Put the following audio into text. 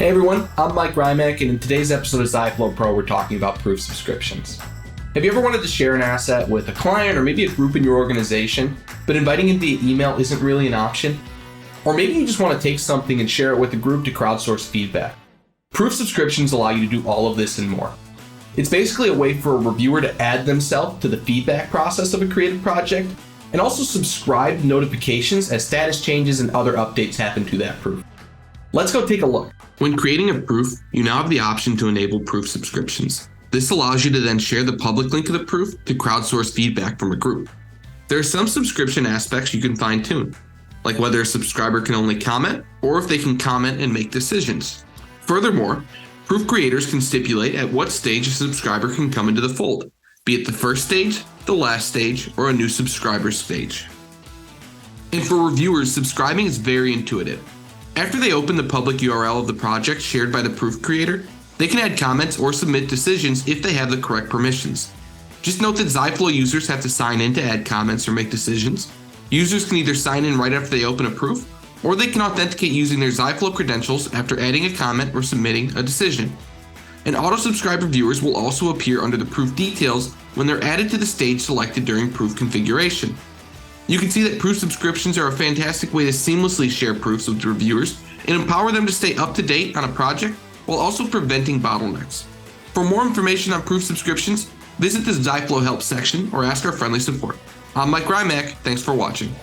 Hey everyone, I'm Mike Rymack, and in today's episode of Ziflow Pro, we're talking about proof subscriptions. Have you ever wanted to share an asset with a client or maybe a group in your organization, but inviting them via email isn't really an option? Or maybe you just want to take something and share it with a group to crowdsource feedback. Proof subscriptions allow you to do all of this and more. It's basically a way for a reviewer to add themselves to the feedback process of a creative project and also subscribe to notifications as status changes and other updates happen to that proof. Let's go take a look. When creating a proof, you now have the option to enable proof subscriptions. This allows you to then share the public link of the proof to crowdsource feedback from a group. There are some subscription aspects you can fine-tune, like whether a subscriber can only comment or if they can comment and make decisions. Furthermore, proof creators can stipulate at what stage a subscriber can come into the fold, be it the first stage, the last stage, or a new subscriber stage. And for reviewers, subscribing is very intuitive. After they open the public URL of the project shared by the proof creator, they can add comments or submit decisions if they have the correct permissions. Just note that Ziflow users have to sign in to add comments or make decisions. Users can either sign in right after they open a proof, or they can authenticate using their Ziflow credentials after adding a comment or submitting a decision. And auto-subscribe reviewers will also appear under the proof details when they're added to the stage selected during proof configuration. You can see that proof subscriptions are a fantastic way to seamlessly share proofs with reviewers and empower them to stay up to date on a project while also preventing bottlenecks. For more information on proof subscriptions, visit the Ziflow Help section or ask our friendly support. I'm Mike Rymack, thanks for watching.